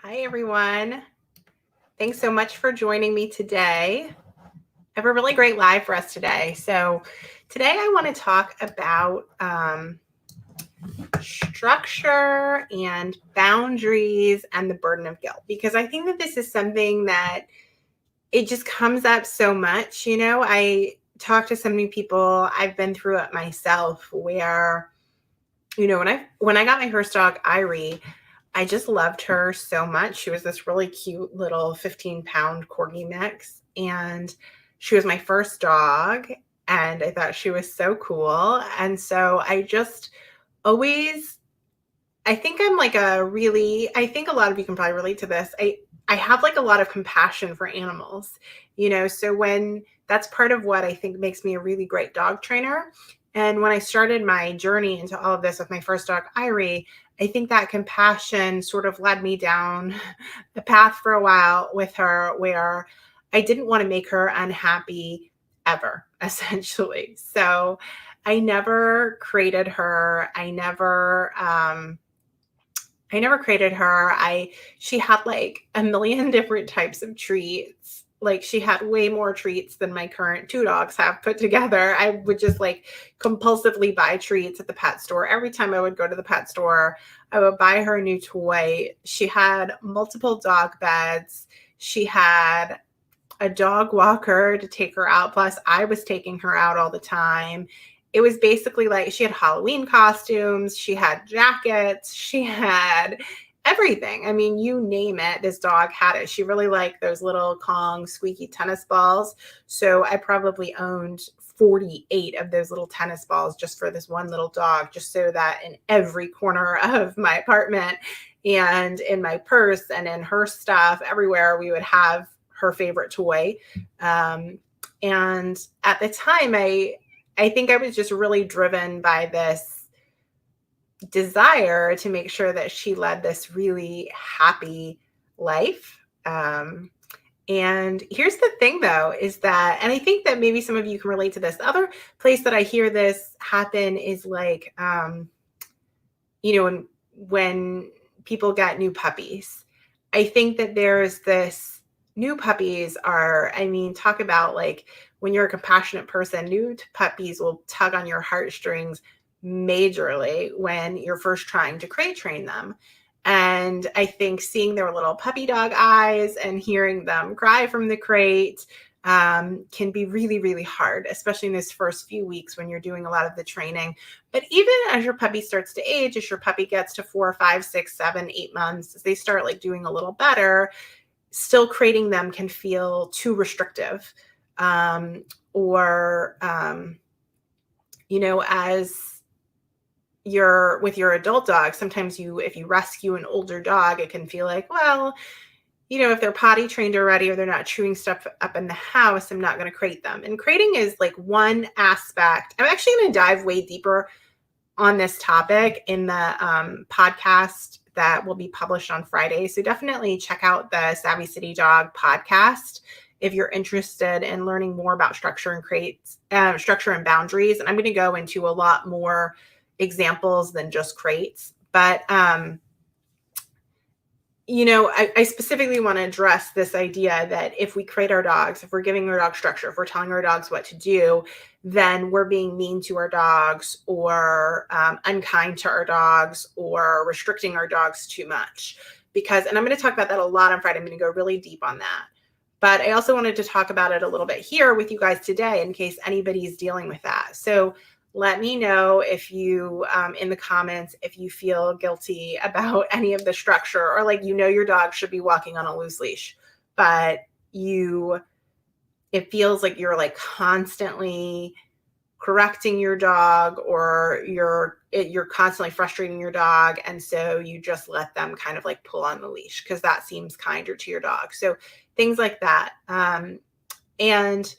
Hi, everyone. Thanks so much for joining me today. I have a really great live for us today. So, today I want to talk about structure and boundaries and the burden of guilt, because I think that this is something that it just comes up so much. I talk to so many people, I've been through it myself, where, when I got my first dog, Irie, I just loved her so much. She was this really cute little 15-pound corgi mix, and she was my first dog, and I thought she was so cool. And so I just always I think I'm like I think a lot of you can probably relate to this. I have like a lot of compassion for animals, so when that's part of what I think makes me a really great dog trainer. And when I started my journey into all of this with my first dog, Irie, I think that compassion sort of led me down the path for a while with her, where I didn't want to make her unhappy ever, essentially. So I never created her. I never created her. She had like a million different types of treats. Like, she had way more treats than my current two dogs have put together. I would just like compulsively buy treats at the pet store. Every time I would go to the pet store, I would buy her a new toy. She had multiple dog beds. She had a dog walker to take her out. Plus, I was taking her out all the time. It was basically like she had Halloween costumes, she had jackets, she had everything. I mean, you name it, this dog had it. She really liked those little Kong squeaky tennis balls. So I probably owned 48 of those little tennis balls just for this one little dog, just so that in every corner of my apartment and in my purse and in her stuff, everywhere, we would have her favorite toy. And at the time, I think I was just really driven by this desire to make sure that she led this really happy life. And here's the thing, though, is that, and I think that maybe some of you can relate to this. The other place that I hear this happen is like, when people get new puppies. I think that there's this new puppies are, I mean, talk about like when you're a compassionate person, new puppies will tug on your heartstrings majorly when you're first trying to crate train them. And I think seeing their little puppy dog eyes and hearing them cry from the crate can be really, really hard, especially in those first few weeks when you're doing a lot of the training. But even as your puppy starts to age, as your puppy gets to 4, 5, 6, 7, 8 months, as they start like doing a little better, still creating them can feel too restrictive. Or as you're with your adult dog, sometimes if you rescue an older dog, it can feel like, well, if they're potty trained already or they're not chewing stuff up in the house, I'm not going to crate them. And crating is like one aspect. I'm actually going to dive way deeper on this topic in the podcast that will be published on Friday. So definitely check out the Savvy City Dog podcast if you're interested in learning more about structure and boundaries. And I'm going to go into a lot more examples than just crates. But I specifically want to address this idea that if we crate our dogs, if we're giving our dog structure, if we're telling our dogs what to do, then we're being mean to our dogs or unkind to our dogs or restricting our dogs too much. And I'm going to talk about that a lot on Friday. I'm going to go really deep on that. But I also wanted to talk about it a little bit here with you guys today in case anybody's dealing with that. So let me know if you, in the comments, if you feel guilty about any of the structure, or like, your dog should be walking on a loose leash, but it feels like you're like constantly correcting your dog, or you're constantly frustrating your dog. And so you just let them kind of like pull on the leash because that seems kinder to your dog. So things like that. And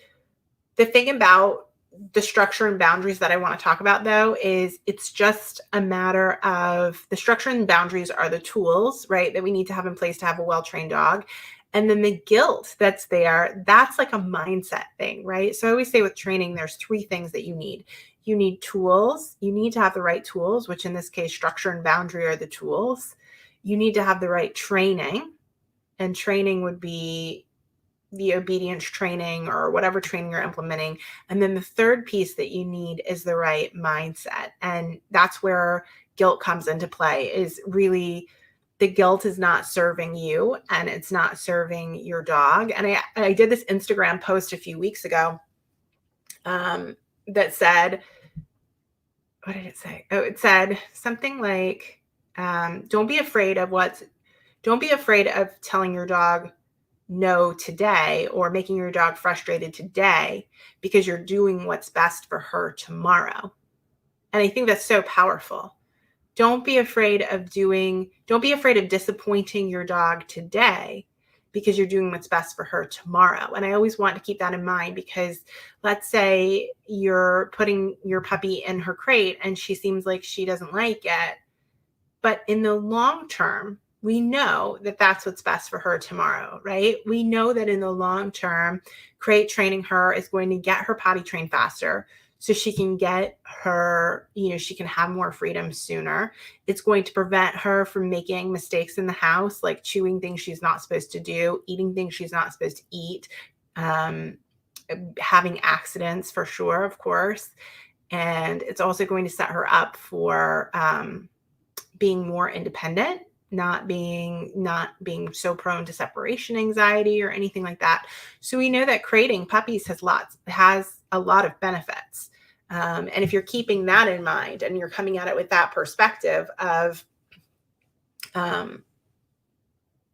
the thing about the structure and boundaries that I want to talk about, though, is it's just a matter of the structure and boundaries are the tools, right, that we need to have in place to have a well-trained dog. And then the guilt that's there, that's like a mindset thing, right? So I always say with training, there's 3 things that you need. You need tools. You need to have the right tools, which in this case, structure and boundary are the tools. you need to have the right training, and training would be the obedience training or whatever training you're implementing. And then the third piece that you need is the right mindset. And that's where guilt comes into play, is really the guilt is not serving you and it's not serving your dog. And I did this Instagram post a few weeks ago that said, what did it say? Oh, it said something like, don't be afraid of telling your dog no today or making your dog frustrated today, because you're doing what's best for her tomorrow. And I think that's so powerful. Don't be afraid of disappointing your dog today, because you're doing what's best for her tomorrow. And I always want to keep that in mind, because let's say you're putting your puppy in her crate and she seems like she doesn't like it. But in the long term, we know that that's what's best for her tomorrow, right? We know that in the long term, crate training her is going to get her potty trained faster, so she can get her, she can have more freedom sooner. It's going to prevent her from making mistakes in the house, like chewing things she's not supposed to do, eating things she's not supposed to eat, having accidents for sure, of course. And it's also going to set her up for being more independent, not being so prone to separation anxiety or anything like that. So we know that crating puppies has a lot of benefits. And if you're keeping that in mind and you're coming at it with that perspective of, I'm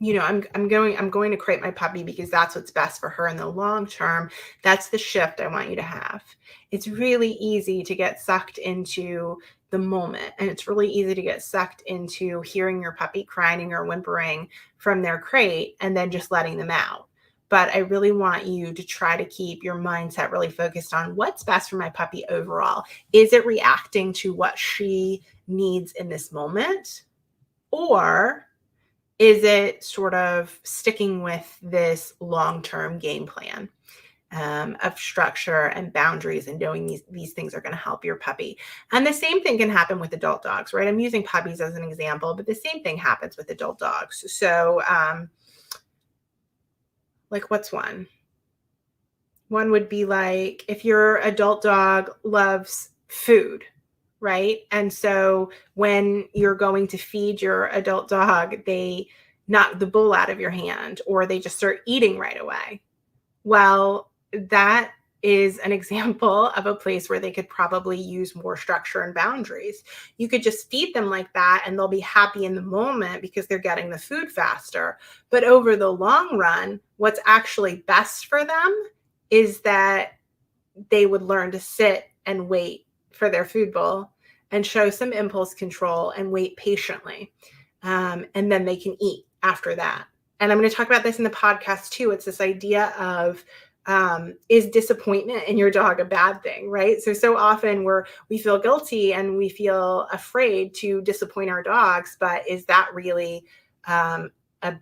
going to crate my puppy because that's what's best for her in the long term. That's the shift I want you to have. It's really easy to get sucked into the moment, and it's really easy to get sucked into hearing your puppy crying or whimpering from their crate and then just letting them out. But I really want you to try to keep your mindset really focused on what's best for my puppy overall. Is it reacting to what she needs in this moment? Or is it sort of sticking with this long-term game plan of structure and boundaries and knowing these things are going to help your puppy? And the same thing can happen with adult dogs, right? I'm using puppies as an example, but the same thing happens with adult dogs. So like what's one? One would be like if your adult dog loves food, right? And so when you're going to feed your adult dog, they knock the bowl out of your hand or they just start eating right away. Well, that is an example of a place where they could probably use more structure and boundaries. You could just feed them like that and they'll be happy in the moment because they're getting the food faster. But over the long run, what's actually best for them is that they would learn to sit and wait for their food bowl and show some impulse control and wait patiently. And then they can eat after that. And I'm going to talk about this in the podcast too. It's this idea of, is disappointment in your dog a bad thing, right? So often we feel guilty and we feel afraid to disappoint our dogs, but is that really a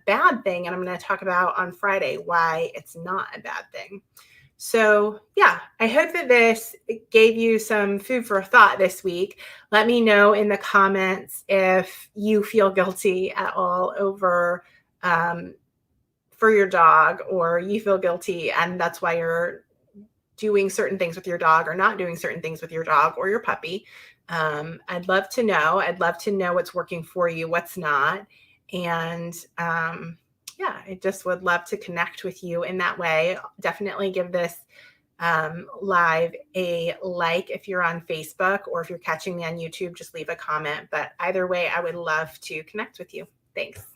bad thing? And I'm going to talk about on Friday why it's not a bad thing. So yeah, I hope that this gave you some food for thought this week. Let me know in the comments if you feel guilty at all over for your dog, or you feel guilty and that's why you're doing certain things with your dog or not doing certain things with your dog or your puppy. I'd love to know. I'd love to know what's working for you, what's not. And yeah, I just would love to connect with you in that way. Definitely give this live a like if you're on Facebook, or if you're catching me on YouTube, just leave a comment. But either way, I would love to connect with you. Thanks.